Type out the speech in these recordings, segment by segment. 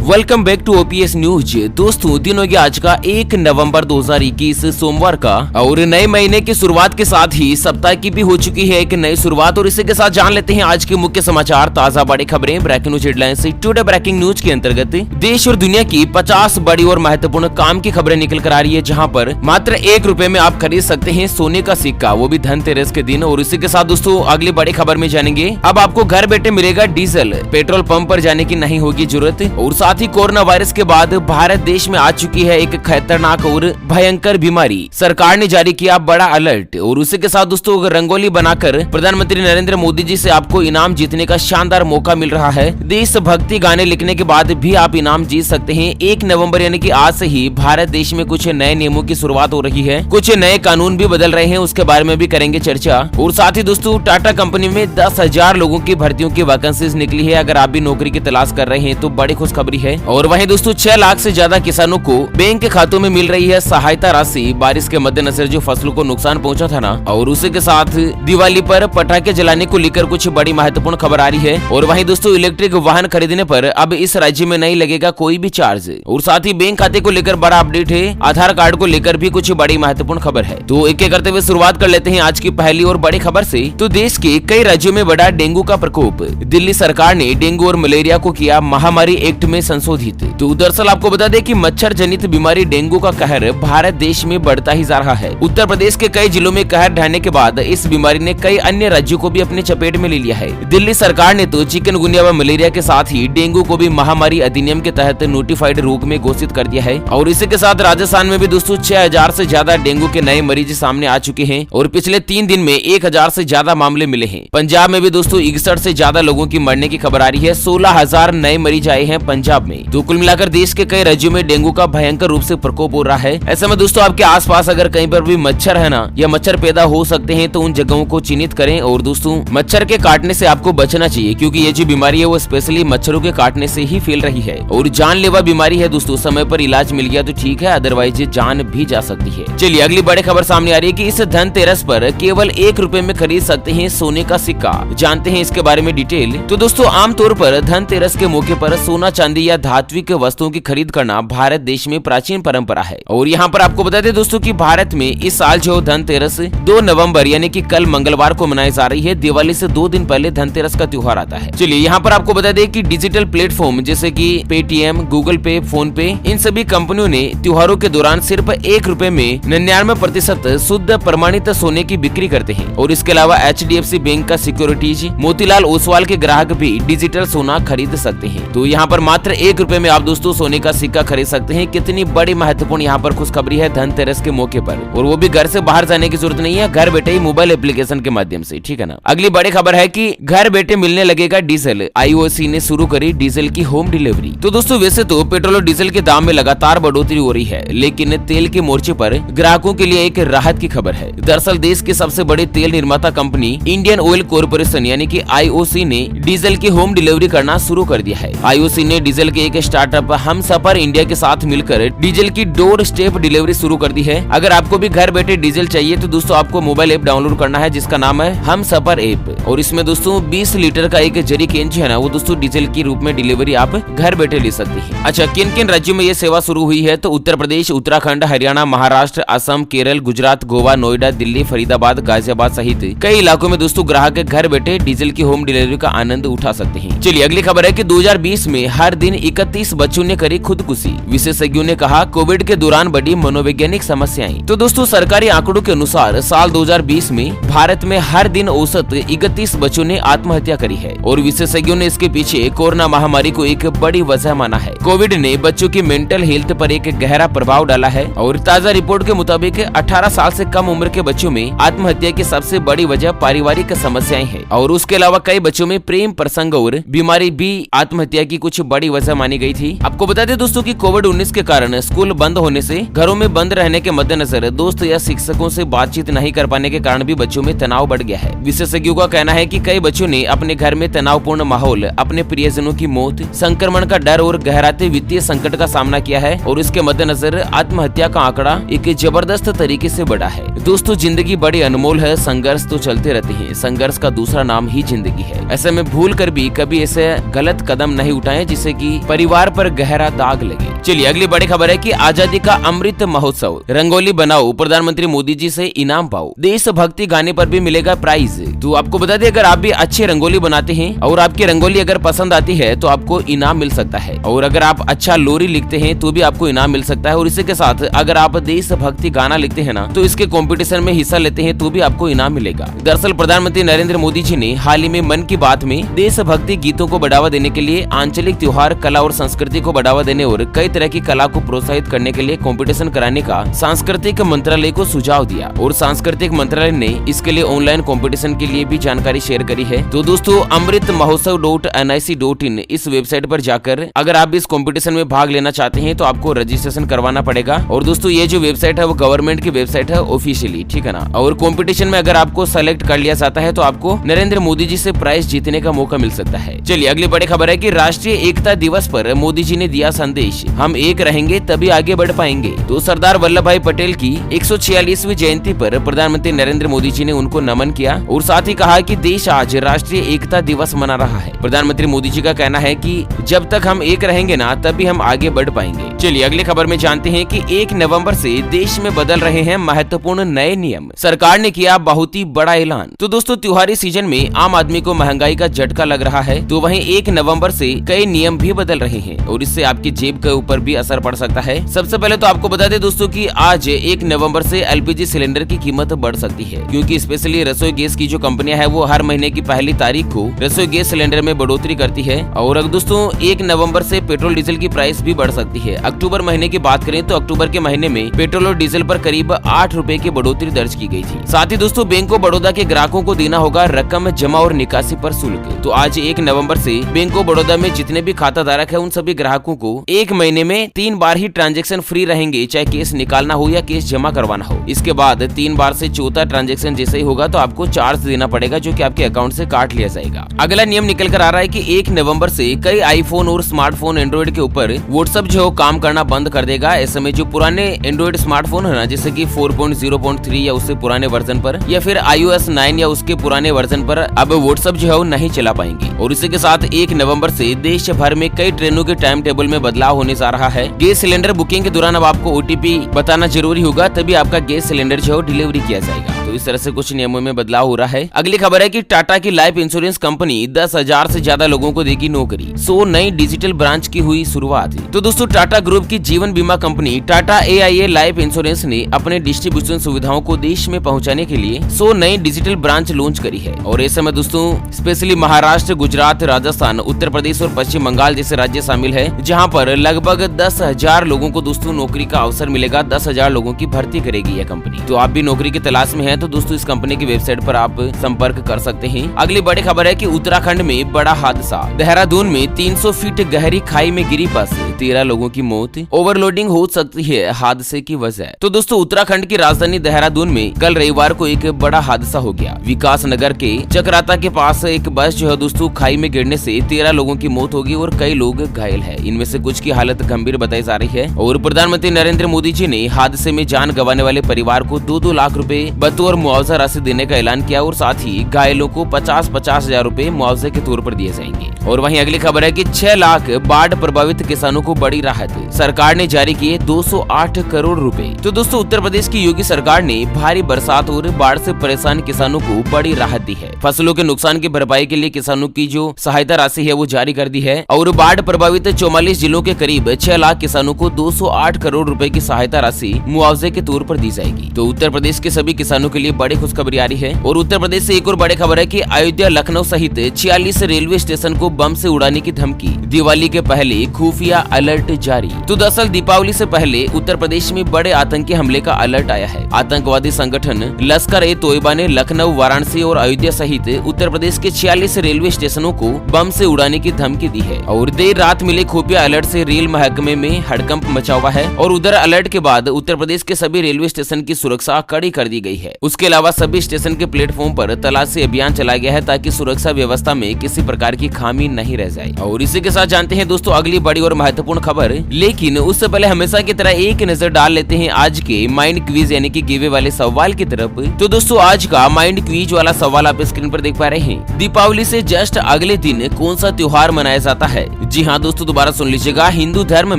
Welcome back to OPS news. दोस्तों दिन हो गया आज का 1 नवंबर 2021 सोमवार का, और नए महीने की शुरुआत के साथ ही सप्ताह की भी हो चुकी है एक नई शुरुआत। और इसी के साथ जान लेते हैं आज के मुख्य समाचार, ताजा बड़ी खबरें, breaking news headlines. Today breaking news के अंतर्गत देश और दुनिया की 50 बड़ी और महत्वपूर्ण काम की खबरें निकल कर आ रही है, जहाँ पर मात्र ₹1 में आप खरीद सकते हैं सोने का सिक्का, वो भी धनतेरस के दिन। और इसी के साथ दोस्तों अगली बड़ी खबर में जानेंगे, अब आपको घर बैठे मिलेगा डीजल, पेट्रोल पंप पर जाने की नहीं होगी जरूरत। और साथ ही कोरोना वायरस के बाद भारत देश में आ चुकी है एक खतरनाक और भयंकर बीमारी, सरकार ने जारी किया बड़ा अलर्ट। और उसी के साथ दोस्तों रंगोली बनाकर प्रधानमंत्री नरेंद्र मोदी जी से आपको इनाम जीतने का शानदार मौका मिल रहा है। देशभक्ति गाने लिखने के बाद भी आप इनाम जीत सकते हैं। 1 नवंबर यानी कि आज से ही भारत देश में कुछ नए नियमों की शुरुआत हो रही है, कुछ नए कानून भी बदल रहे हैं, उसके बारे में भी करेंगे चर्चा। और साथ ही दोस्तों टाटा कंपनी में 10,000 लोगों की भर्तियों की वैकेंसीज निकली है। अगर आप भी नौकरी की तलाश कर रहे हैं तो बड़ी खुशखबरी है। और वहीं दोस्तों 6 लाख से ज्यादा किसानों को बैंक के खातों में मिल रही है सहायता राशि, बारिश के मद्देनजर जो फसलों को नुकसान पहुंचा था ना। और उसी के साथ दिवाली पर पटाखे जलाने को लेकर कुछ बड़ी महत्वपूर्ण खबर आ रही है। और वहीं दोस्तों इलेक्ट्रिक वाहन खरीदने पर अब इस राज्य में नहीं लगेगा कोई भी चार्ज। और साथ ही बैंक खाते को लेकर बड़ा अपडेट है, आधार कार्ड को लेकर भी कुछ बड़ी महत्वपूर्ण खबर है। तो एक एक करते हुए शुरुआत कर लेते हैं आज की पहली और बड़ी खबर से। तो देश के कई राज्यों में बढ़ा डेंगू का प्रकोप, दिल्ली सरकार ने डेंगू और मलेरिया को किया महामारी एक्ट में संशोधित। तो दरअसल आपको बता दें कि मच्छर जनित बीमारी डेंगू का कहर भारत देश में बढ़ता ही जा रहा है। उत्तर प्रदेश के कई जिलों में कहर ढहने के बाद इस बीमारी ने कई अन्य राज्यों को भी अपने चपेट में ले लिया है। दिल्ली सरकार ने तो चिकनगुनिया व मलेरिया के साथ ही डेंगू को भी महामारी अधिनियम के तहत नोटिफाइड रोग में घोषित कर दिया है। और इसी के साथ राजस्थान में भी दोस्तों 6,000 से ज्यादा डेंगू के नए मरीज सामने आ चुके हैं, और पिछले 3 दिन में 1,000 से ज्यादा मामले मिले हैं। पंजाब में भी दोस्तों 61 से ज्यादा लोगों की मरने की खबर आ रही है। 16,000 नए मरीज आए हैं पंजाब में। तो कुल मिलाकर देश के कई राज्यों में डेंगू का भयंकर रूप से प्रकोप हो रहा है। ऐसे में दोस्तों आपके आसपास अगर कहीं पर भी मच्छर है ना, या मच्छर पैदा हो सकते हैं, तो उन जगहों को चिन्हित करें। और दोस्तों मच्छर के काटने से आपको बचना चाहिए, क्योंकि ये जो बीमारी है वो स्पेशली मच्छरों के काटने से ही फैल रही है। और जानलेवा बीमारी है दोस्तों, समय पर इलाज मिल गया तो ठीक है, अदरवाइज जान भी जा सकती है। चलिए अगली बड़ी खबर सामने आ रही है कि इस धनतेरस पर केवल ₹1 में खरीद सकते हैं सोने का सिक्का। जानते हैं इसके बारे में डिटेल। तो दोस्तों आमतौर पर धनतेरस के मौके पर सोना चांदी या धात्विक वस्तुओं की खरीद करना भारत देश में प्राचीन परंपरा है। और यहाँ पर आपको बता दें दोस्तों कि भारत में इस साल जो धनतेरस 2 नवंबर यानी कि कल मंगलवार को मनाई जा रही है। दिवाली से 2 दिन पहले धनतेरस का त्योहार आता है। चलिए यहाँ पर आपको बता दें कि डिजिटल प्लेटफॉर्म जैसे कि पेटीएम, गूगल पे, फोन पे, इन सभी कंपनियों ने त्योहारों के दौरान सिर्फ ₹1 में 99% शुद्ध प्रमाणित सोने की बिक्री करते हैं। और इसके अलावा HDFC बैंक का सिक्योरिटीज, मोतीलाल ओसवाल के ग्राहक भी डिजिटल सोना खरीद सकते हैं। तो यहाँ पर मात्र ₹1 में आप दोस्तों सोने का सिक्का खरीद सकते हैं। कितनी बड़ी महत्वपूर्ण यहाँ पर खुशखबरी है धनतेरस के मौके पर, और वो भी घर से बाहर जाने की जरूरत नहीं है, घर बैठे ही मोबाइल एप्लीकेशन के माध्यम से, ठीक है ना। अगली बड़ी खबर है कि घर बैठे मिलने लगेगा डीजल, IOC ने शुरू करी डीजल की होम डिलीवरी। तो दोस्तों वैसे तो पेट्रोल और डीजल के दाम में लगातार बढ़ोतरी हो रही है, लेकिन तेल के मोर्चे पर ग्राहकों के लिए एक राहत की खबर है। दरअसल देश की सबसे बड़ी तेल निर्माता कंपनी इंडियन ऑयल कॉर्पोरेशन यानी कि IOC ने डीजल की होम डिलीवरी करना शुरू कर दिया है। IOC ने डीजल के एक स्टार्टअप हमसफर इंडिया के साथ मिलकर डीजल की डोर स्टेप डिलीवरी शुरू कर दी है। अगर आपको भी घर बैठे डीजल चाहिए तो दोस्तों आपको मोबाइल ऐप डाउनलोड करना है, जिसका नाम है हमसफर ऐप। और इसमें दोस्तों 20 लीटर का एक जरीकेन जो है ना, वो दोस्तों डीजल के रूप में डिलीवरी आप घर बैठे ले सकते हैं। अच्छा, किन किन राज्यों में ये सेवा शुरू हुई है? तो उत्तर प्रदेश, उत्तराखंड, हरियाणा, महाराष्ट्र, असम, केरल, गुजरात, गोवा, नोएडा, दिल्ली, फरीदाबाद, गाजियाबाद सहित कई इलाकों में दोस्तों ग्राहक घर बैठे डीजल की होम डिलीवरी का आनंद उठा सकते हैं। चलिए अगली खबर है कि 2020 में हर दिन 31 बच्चों ने करी खुदकुशी। विशेषज्ञों ने कहा कोविड के दौरान बढ़ी मनोवैज्ञानिक समस्याएं। तो दोस्तों सरकारी आंकड़ों के अनुसार साल 2020 में भारत में हर दिन औसत 31 बच्चों ने आत्महत्या करी है। और विशेषज्ञों ने इसके पीछे कोरोना महामारी को एक बड़ी वजह माना है। कोविड ने बच्चों की मेंटल हेल्थ पर एक गहरा प्रभाव डाला है। और ताजा रिपोर्ट के मुताबिक 18 साल से कम उम्र के बच्चों में आत्महत्या की सबसे बड़ी वजह पारिवारिक समस्याएं हैं। और उसके अलावा कई बच्चों में प्रेम प्रसंग और बीमारी भी आत्महत्या की कुछ बड़ी वजह मानी गई थी। आपको बता दें दोस्तों कि कोविड-19 के कारण स्कूल बंद होने से घरों में बंद रहने के मद्देनजर दोस्त या शिक्षकों से बातचीत नहीं कर पाने के कारण भी बच्चों में तनाव बढ़ गया है। विशेषज्ञों का कहना है कि कई बच्चों ने अपने घर में तनावपूर्ण माहौल, अपने प्रियजनों की मौत, संक्रमण का डर और गहराते वित्तीय संकट का सामना किया है। और इसके मद्देनजर आत्महत्या का आंकड़ा एक जबरदस्त तरीके से बढ़ा है। दोस्तों जिंदगी बड़ी अनमोल है, संघर्ष तो चलते रहते हैं, संघर्ष का दूसरा नाम ही जिंदगी है। ऐसे में भूल कर भी कभी ऐसे गलत कदम नहीं उठाएं जिससे कि परिवार पर गहरा दाग लगे। चलिए अगली बड़ी खबर है कि आजादी का अमृत महोत्सव, रंगोली बनाओ, प्रधानमंत्री मोदी जी से इनाम पाओ, देशभक्ति गाने पर भी मिलेगा प्राइज। तो आपको बता दें, अगर आप भी अच्छी रंगोली बनाते हैं और आपकी रंगोली अगर पसंद आती है तो आपको इनाम मिल सकता है, और अगर आप अच्छा लोरी लिखते हैं तो भी आपको इनाम मिल सकता है। और इसी के साथ अगर आप देशभक्ति गाना लिखते हैं ना, तो इसके कंपटीशन में हिस्सा लेते हैं तो भी आपको इनाम मिलेगा। दरअसल प्रधानमंत्री नरेंद्र मोदी जी ने हाल ही में मन की बात में देशभक्ति गीतों को बढ़ावा देने के लिए आंचलिक त्योहार, कला और संस्कृति को बढ़ावा देने और कई तरह की कला को प्रोत्साहित करने के लिए कंपटीशन कराने का सांस्कृतिक मंत्रालय को सुझाव दिया, और सांस्कृतिक मंत्रालय ने इसके लिए ऑनलाइन कंपटीशन के लिए भी जानकारी शेयर करी है। तो दोस्तों अमृत महोत्सव.nic.in इस वेबसाइट पर जाकर अगर आप इस कंपटीशन में भाग लेना चाहते हैं तो आपको रजिस्ट्रेशन करवाना पड़ेगा। और दोस्तों ये जो वेबसाइट है वो गवर्नमेंट की वेबसाइट है ऑफिशियली, ठीक है ना। और कंपटीशन में अगर आपको सेलेक्ट कर लिया जाता है तो आपको नरेंद्र मोदी जी से प्राइज जीतने का मौका मिल सकता है। चलिए अगली बड़ी खबर है कि राष्ट्रीय एकता दिवस पर मोदी जी ने दिया संदेश, हम एक रहेंगे तभी आगे बढ़ पाएंगे। तो सरदार वल्लभ भाई पटेल की 146वीं जयंती पर प्रधानमंत्री नरेंद्र मोदी जी ने उनको नमन किया और साथ ही कहा कि देश आज राष्ट्रीय एकता दिवस मना रहा है। प्रधानमंत्री मोदी जी का कहना है कि जब तक हम एक रहेंगे ना तभी हम आगे बढ़ पाएंगे। चलिए अगली खबर में जानते हैं कि 1 नवंबर से देश में बदल रहे हैं महत्वपूर्ण नए नियम, सरकार ने किया बहुत ही बड़ा ऐलान। तो दोस्तों त्योहारी सीजन में आम आदमी को महंगाई का झटका लग रहा है, तो वहीं 1 नवंबर से कई नियम भी बदल रहे हैं और इससे आपकी जेब के ऊपर भी असर पड़ सकता है। सबसे पहले तो आपको बता दें दोस्तों कि आज 1 नवंबर से एलपीजी सिलेंडर की कीमत बढ़ सकती है, क्योंकि स्पेशली रसोई गैस की जो कंपनियां है वो हर महीने की पहली तारीख को रसोई गैस सिलेंडर में बढ़ोतरी करती है। और अब दोस्तों 1 नवंबर से पेट्रोल डीजल की प्राइस भी बढ़ सकती है। अक्टूबर महीने की बात करें तो अक्टूबर के महीने में पेट्रोल और डीजल पर करीब 8 रुपए की बढ़ोतरी दर्ज की गई थी। साथ ही दोस्तों बैंक ऑफ बड़ौदा के ग्राहकों को देना होगा रकम जमा और निकासी पर शुल्क। तो आज 1 नवंबर से बैंक ऑफ बड़ौदा में जितने भी खाता धारक है उन सभी ग्राहकों को 1 महीने में 3 बार ही ट्रांजैक्शन फ्री रहेंगे, चाहे केस निकालना हो या केस जमा करवाना हो। इसके बाद 3 बार से चौथा ट्रांजैक्शन जैसे ही होगा तो आपको चार्ज देना पड़ेगा, जो कि आपके अकाउंट से काट लिया जाएगा। अगला नियम निकल कर आ रहा है कि 1 नवंबर से कई आईफोन और स्मार्टफोन एंड्रॉइड के ऊपर व्हाट्सएप जो काम करना बंद कर देगा। ऐसे में जो पुराने एंड्रॉइड स्मार्टफोन है ना, जैसे कि 4.0.3 या उससे पुराने वर्जन पर या फिर iOS 9 या उसके पुराने वर्जन पर अब व्हाट्सएप जो है वो नहीं चला पाएंगे। और इसी के साथ 1 नवंबर से देश भर में कई ट्रेनों के टाइम टेबल में बदलाव होने जा रहा है। गैस सिलेंडर बुकिंग के दौरान अब आपको ओटीपी बताना जरूरी होगा, तभी आपका गैस सिलेंडर जो है डिलीवरी किया जाएगा। तो इस तरह से कुछ नियमों में बदलाव हो रहा है। अगली खबर है कि टाटा की लाइफ इंश्योरेंस कंपनी 10,000 से ज्यादा लोगों को देगी नौकरी। 100 नई डिजिटल ब्रांच की हुई शुरुआत। तो दोस्तों टाटा ग्रुप की जीवन बीमा company Tata AIA life insurance ने अपने डिस्ट्रीब्यूशन सुविधाओं को देश में पहुंचाने के लिए 100 नई डिजिटल ब्रांच लॉन्च करी है। और ऐसे में दोस्तों स्पेशली महाराष्ट्र, गुजरात, राजस्थान, उत्तर प्रदेश और पश्चिम बंगाल जैसे राज्य शामिल है, जहां पर लगभग 10,000 लोगों को दोस्तों नौकरी का अवसर मिलेगा। 10,000 लोगों की भर्ती करेगी यह कंपनी। तो आप भी नौकरी की तलाश में हैं तो दोस्तों इस कंपनी की वेबसाइट पर आप संपर्क कर सकते हैं। अगली बड़ी खबर है कि उत्तराखंड में बड़ा हादसा। देहरादून में 300 फीट गहरी खाई में गिरी बस, 13 लोगों की मौत। ओवरलोडिंग हो सकती है हादसे की वजह। तो दोस्तों उत्तराखंड की राजधानी देहरादून में कल रविवार को एक बड़ा हादसा हो गया। विकास नगर के चक्राता के पास एक बस जो है दोस्तों खाई में गिरने से 13 लोगों की मौत होगी और कई लोग घायल है। इनमें से कुछ की हालत गंभीर बताई जा रही है। और प्रधानमंत्री नरेंद्र मोदी जी ने हादसे में जान गंवाने वाले परिवार को 2-2 लाख रुपए बतौर मुआवजा राशि देने का ऐलान किया और साथ ही घायलों को 50-50 हजार रुपए मुआवजे के तौर पर दिए जाएंगे। और वहीं अगली खबर है कि 6 लाख बाढ़ प्रभावित किसानों को बड़ी राहत, सरकार ने जारी किए 208 करोड़ रुपए। तो दोस्तों उत्तर प्रदेश की योगी सरकार ने भारी बरसात और बाढ़ से परेशान किसानों को बड़ी राहत दी है। फसलों के नुकसान की भरपाई के लिए किसानों की जो सहायता राशि है वो जारी कर दी है। और बाढ़ प्रभावित 44 जिलों के करीब 6 लाख किसानों को 208 करोड़ रुपए की सहायता राशि मुआवजे के तौर पर दी जाएगी। तो उत्तर प्रदेश के सभी किसानों के लिए बड़ी खुशखबरी आ रही है। और उत्तर प्रदेश से एक और बड़ी खबर है कि अयोध्या, लखनऊ सहित 46 रेलवे स्टेशन को बम से उड़ाने की धमकी, दिवाली के पहले खुफिया अलर्ट जारी। तो दरअसल दीपावली से पहले उत्तर प्रदेश में बड़े आतंकी हमले का अलर्ट आया है। आतंकवादी संगठन लश्कर-ए-तोयबा ने लखनऊ, वाराणसी और अयोध्या सहित उत्तर प्रदेश के 46 रेलवे स्टेशनों को बम से उड़ाने की धमकी दी है। और देर रात मिले खुफिया अलर्ट से रेल महकमे में हड़कंप मचा हुआ है। और उधर अलर्ट के बाद उत्तर प्रदेश के सभी रेलवे स्टेशन की सुरक्षा कड़ी कर दी गई है। उसके अलावा सभी स्टेशन के प्लेटफॉर्म पर तलाशी अभियान चलाया गया है ताकि सुरक्षा व्यवस्था में किसी प्रकार की खामी नहीं रह जाए। और इसी के साथ जानते हैं दोस्तों अगली बड़ी और महत्वपूर्ण खबर, लेकिन उससे पहले हमेशा की तरह एक नजर डाल लेते हैं आज के माइंड क्विज यानी कि गिवे वाले सवाल की तरफ। तो दोस्तों आज का माइंड क्विज वाला सवाल आप स्क्रीन पर देख पा रहे हैं। दीपावली से जस्ट अगले दिन कौन सा त्योहार मनाया जाता है? जी हाँ दोस्तों दोबारा सुन लीजिएगा, हिंदू धर्म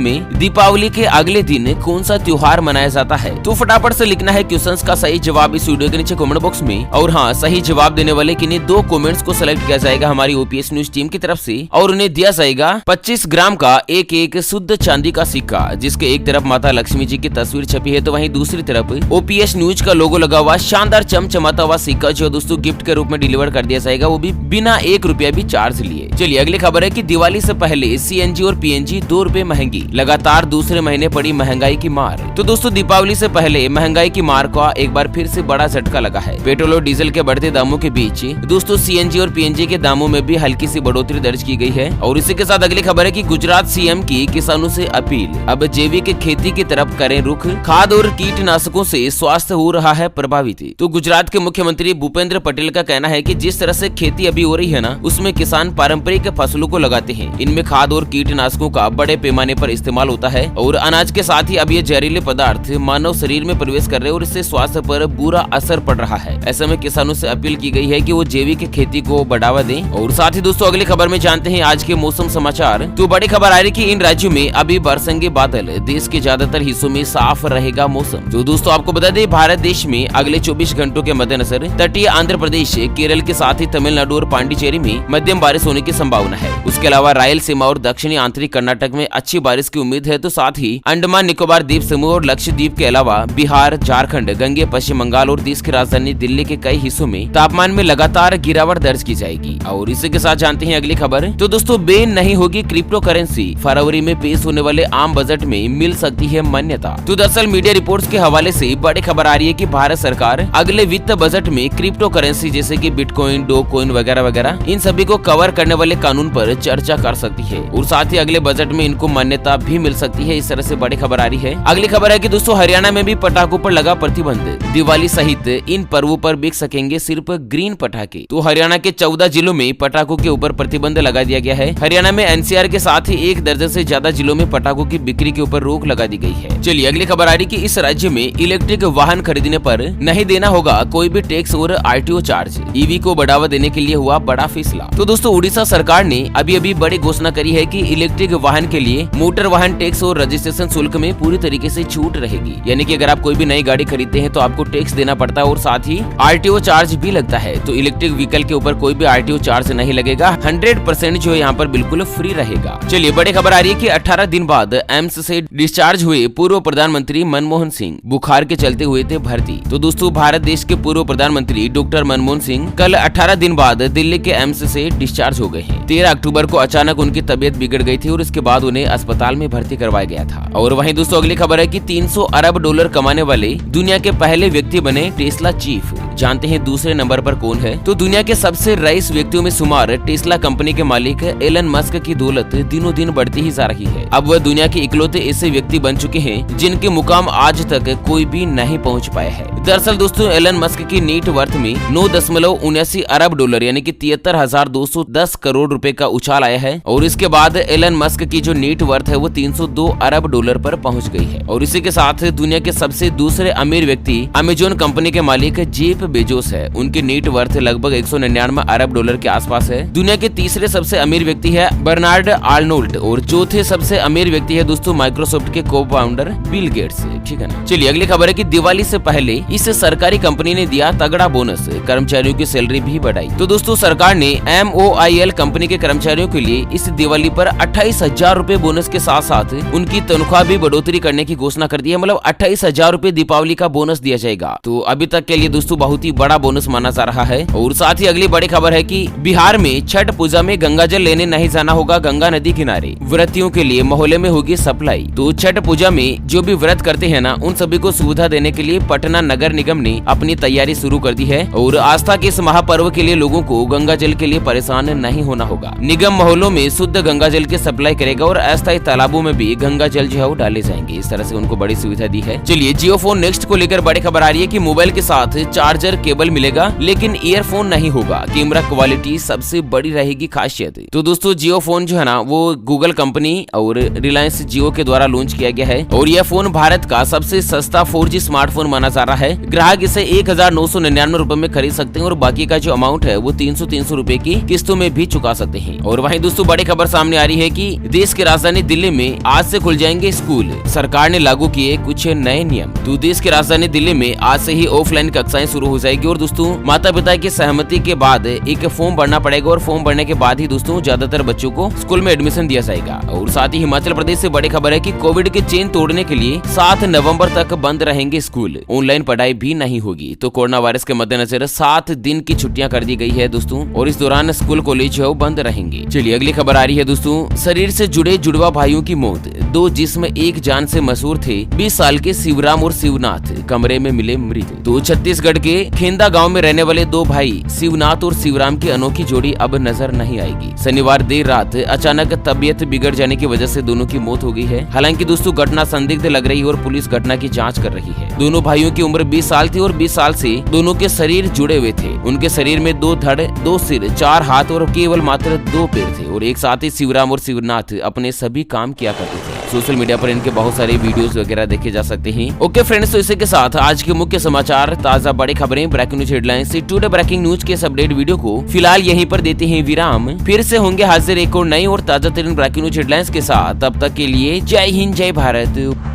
में दीपावली के अगले दिन कौन सा त्योहार मनाया जाता है? तो फटाफट से लिखना है क्वेश्चंस का सही जवाब इस वीडियो के नीचे कमेंट बॉक्स में। और हाँ, सही जवाब देने वाले किन्हीं 2 कमेंट्स को सिलेक्ट किया जाएगा हमारी ओपीएस न्यूज टीम की तरफ से और उन्हें दिया जाएगा 25 ग्राम का एक शुद्ध चांदी का सिक्का, जिसके एक तरफ माता लक्ष्मी जी की तस्वीर छपी है तो वहीं दूसरी तरफ ओपीएस न्यूज का लोगो लगा हुआ शानदार चमचमाता हुआ सिक्का जो दोस्तों गिफ्ट के रूप में डिलीवर कर दिया जाएगा, वो भी बिना 1 रुपया भी चार्ज लिए। चलिए अगली खबर है कि दिवाली से पहले सीएनजी और पीएनजी 2 रुपए महंगी, लगातार दूसरे महीने पड़ी महंगाई की मार। तो दोस्तों दीपावली से पहले महंगाई की मार का एक बार फिर से बड़ा झटका लगा है। पेट्रोल और डीजल के बढ़ते दामों के बीच दोस्तों सीएनजी और पीएनजी के दामों में भी हल्की सी बढ़ोतरी दर्ज की गई है। और इसी के साथ अगली खबर है कि गुजरात सीएम की किसानों से अपील, अब जैविक खेती की तरफ करें रुख, खाद और कीटनाशकों से स्वास्थ्य हो रहा है प्रभावित। तो गुजरात के मुख्यमंत्री भूपेंद्र पटेल का कहना है कि जिस तरह से खेती अभी हो रही है ना, उसमें किसान पारंपरिक फसलों को लगाते हैं, इनमें खाद और कीटनाशकों का बड़े पैमाने पर इस्तेमाल होता है और अनाज के साथ ही अब ये जहरीले पदार्थ मानव शरीर में प्रवेश कर रहे हैं और इससे स्वास्थ्य पर बुरा असर पड़ रहा है। ऐसे में किसानों से अपील की गई है कि वो जैविक खेती को बढ़ावा दें। और साथ ही दोस्तों अगली खबर में जानते हैं आज के मौसम समाचार। तो बड़ी खबर आ रही कि इन राज्यों में अभी बरसेंगे बादल, देश के ज्यादातर हिस्सों में साफ रहेगा मौसम। तो दोस्तों आपको बता दें भारत देश में अगले 24 घंटों के मद्देनजर तटीय आंध्र प्रदेश, केरल के साथ ही तमिलनाडु और पांडिचेरी में मध्यम बारिश होने की संभावना है। उसके अलावा रायलसीमा और दक्षिणी आंतरिक कर्नाटक में अच्छी बारिश की उम्मीद है। तो साथ ही अंडमान निकोबार द्वीप समूह और लक्षद्वीप के अलावा बिहार, झारखंड, गंगे, पश्चिम बंगाल और देश की राजधानी दिल्ली के कई हिस्सों में तापमान में लगातार गिरावट दर्ज की जाएगी। और इसी के साथ जानते हैं अगली खबर। तो दोस्तों बैन नहीं होगी क्रिप्टो करेंसी, फरवरी में पेश होने वाले आम बजट में मिल सकती है मान्यता। तो दरअसल मीडिया रिपोर्ट्स के हवाले से बड़ी खबर आ रही है कि भारत सरकार अगले वित्त बजट में क्रिप्टो करेंसी जैसे कि बिटकॉइन, डोकॉइन वगैरह वगैरह इन सभी को कवर करने वाले कानून पर चर्चा कर सकती है और साथ ही अगले बजट में इनको मान्यता भी मिल सकती है। इस तरह से बड़ी खबर आ रही है। अगली खबर है कि दोस्तों हरियाणा में भी पटाखों पर लगा प्रतिबंध, दिवाली सहित इन पर्वों पर बिक सकेंगे सिर्फ ग्रीन पटाखे। तो हरियाणा के 14 जिलों में पटाखों के ऊपर प्रतिबंध लगा दिया गया है। हरियाणा में एनसीआर के साथ ही 1 दर्जन से ज्यादा जिलों में पटाखों की बिक्री के ऊपर रोक लगा दी गई है। चलिए अगली खबर आ रही कि इस राज्य में इलेक्ट्रिक वाहन खरीदने पर नहीं देना होगा कोई भी टैक्स और आरटीओ चार्ज, ईवी को बढ़ावा देने के लिए हुआ बड़ा फैसला। तो दोस्तों उड़ीसा सरकार ने अभी बड़ी घोषणा करी है कि इलेक्ट्रिक वाहन के लिए मोटर वाहन टैक्स और रजिस्ट्रेशन शुल्क में पूरी तरीके से छूट रहेगी। यानी कि अगर आप कोई भी नई गाड़ी खरीदते हैं तो आपको टैक्स देना पड़ता है और साथ ही आरटीओ चार्ज भी लगता है। तो इलेक्ट्रिक व्हीकल के ऊपर कोई भी आरटीओ चार्ज नहीं लगेगा, 100% जो है यहाँ पर बिल्कुल फ्री रहेगा। चलिए बड़ी खबर आ रही है कि 18 दिन बाद एम्स से डिस्चार्ज हुए पूर्व प्रधानमंत्री मनमोहन सिंह बुखार के चलते हुए थे भर्ती। तो दोस्तों भारत देश के पूर्व प्रधानमंत्री डॉक्टर मनमोहन सिंह कल 18 दिन बाद दिल्ली के एम्स से डिस्चार्ज हो गए हैं। 13 अक्टूबर को अचानक उनकी तबीयत बिगड़ गई थी और इसके बाद उन्हें अस्पताल में भर्ती करवाया गया था। और वहीं दोस्तों अगली खबर है कि 300 अरब डॉलर कमाने वाले दुनिया के पहले व्यक्ति बने टेस्ला चीफ। जानते हैं दूसरे नंबर पर कौन है? तो दुनिया के सबसे रईस व्यक्तियों में शुमार टेस्ला कंपनी के मालिक एलन मस्क की दौलत दिनों दिन बढ़ती ही जा रही है। अब वह दुनिया के इकलौते ऐसे व्यक्ति बन चुके हैं जिनके मुकाम आज तक कोई भी नहीं पहुंच पाया है। दरअसल दोस्तों एलन मस्क की नेट वर्थ में 9.79 अरब डॉलर यानी कि 73,210 करोड़ रुपए का उछाल आया है। और इसके बाद एलन मस्क की जो नेट वर्थ है वो 302 अरब डॉलर पर पहुंच गई है। और इसी के साथ दुनिया के सबसे दूसरे अमीर व्यक्ति अमेजोन कंपनी के मालिक जेफ बेजोस है। उनकी नेट वर्थ लगभग 199 अरब डॉलर के आसपास है। दुनिया के तीसरे सबसे अमीर व्यक्ति है बर्नार्ड आर्नोल्ड और चौथे सबसे अमीर व्यक्ति है दोस्तों माइक्रोसॉफ्ट के को फाउंडर बिल गेट्स। ठीक है ना। चलिए अगली खबर है कि दिवाली से पहले इस सरकारी कंपनी ने दिया तगड़ा बोनस, कर्मचारियों की सैलरी भी बढ़ाई। तो दोस्तों सरकार ने MOIL कंपनी के कर्मचारियों के लिए इस दिवाली पर 28,000 रूपए बोनस के साथ साथ उनकी तनख्वाह भी बढ़ोतरी करने की घोषणा कर दी है। मतलब 28,000 रूपए दीपावली का बोनस दिया जाएगा। तो अभी तक के लिए दोस्तों बहुत ही बड़ा बोनस माना जा रहा है। और साथ ही अगली बड़ी खबर है कि बिहार में छठ पूजा में गंगा जल लेने नहीं जाना होगा गंगा नदी किनारे, व्रतियों के लिए मोहल्ले में होगी सप्लाई। तो छठ पूजा में जो भी व्रत करते हैं ना उन सभी को सुविधा देने के लिए पटना नगर निगम ने अपनी तैयारी शुरू कर दी है। और आस्था के इस महापर्व के लिए लोगों को गंगा जल के लिए परेशान नहीं होना होगा। निगम मोहल्लों में शुद्ध गंगा जल की सप्लाई करेगा और अस्थायी तालाबों में भी गंगा जल जो है वो डाले जाएंगे। इस तरह से उनको बड़ी सुविधा दी है। चलिए जियो फोन नेक्स्ट को लेकर बड़ी खबर आ रही है कि मोबाइल के साथ चार्ज चार्जर केबल मिलेगा, लेकिन ईयरफोन नहीं होगा। कैमरा क्वालिटी सबसे बड़ी रहेगी खासियत। तो दोस्तों जियो फोन जो है ना वो गूगल कंपनी और रिलायंस जियो के द्वारा लॉन्च किया गया है और यह फोन भारत का सबसे सस्ता 4G स्मार्टफोन माना जा रहा है। ग्राहक इसे 1999 रुपए में खरीद सकते हैं और बाकी का जो अमाउंट है वो 300 रुपए की किस्तों में भी चुका सकते हैं। और वहीं दोस्तों बड़ी खबर सामने आ रही है कि देश की राजधानी दिल्ली में आज से खुल जाएंगे स्कूल। सरकार ने लागू किए कुछ नए नियम। तो देश की राजधानी दिल्ली में आज से ही ऑफलाइन कक्षाएं शुरू हो जाएगी और दोस्तों माता पिता की सहमति के बाद एक फॉर्म भरना पड़ेगा और फॉर्म भरने के बाद ही दोस्तों ज्यादातर बच्चों को स्कूल में एडमिशन दिया जाएगा। और साथ ही हिमाचल प्रदेश से बड़ी खबर है कि कोविड के चेन तोड़ने के लिए 7 नवंबर तक बंद रहेंगे स्कूल। ऑनलाइन पढ़ाई भी नहीं होगी। तो कोरोना वायरस के मद्देनजर 7 दिन की छुट्टियां कर दी गई है दोस्तों और इस दौरान स्कूल कॉलेज बंद रहेंगे। चलिए अगली खबर आ रही है दोस्तों, शरीर से जुड़े जुड़वा भाइयों की मौत। 2 जिस्म एक जान से मशहूर थे। 20 साल के शिवराम और शिवनाथ कमरे में मिले मृत। तो छत्तीसगढ़ के खेंदा गांव में रहने वाले 2 भाई शिवनाथ और शिवराम की अनोखी जोड़ी अब नजर नहीं आएगी। शनिवार देर रात अचानक तबीयत बिगड़ जाने की वजह से दोनों की मौत हो गई है। हालांकि दोस्तों घटना संदिग्ध लग रही है और पुलिस घटना की जांच कर रही है। दोनों भाइयों की उम्र 20 साल थी और 20 साल से दोनों के शरीर जुड़े हुए थे। उनके शरीर में 2 धड़, 2 सिर, 4 हाथ और केवल मात्र 2 पैर थे और एक साथ ही शिवराम और शिवनाथ अपने सभी काम किया करते थे। सोशल मीडिया पर इनके बहुत सारे वीडियोस वगैरह देखे जा सकते हैं। ओके फ्रेंड्स, तो इसी के साथ आज के मुख्य समाचार, ताजा बड़ी खबरें, ब्रेकिंग न्यूज हेडलाइंस से टुडे ब्रेकिंग न्यूज के अपडेट वीडियो को फिलहाल यहीं पर देते हैं विराम। फिर से होंगे हाजिर एक और नई और ताजा तरीन ब्रेकिंग न्यूज हेडलाइंस के साथ। तब तक के लिए जय हिंद, जय भारत।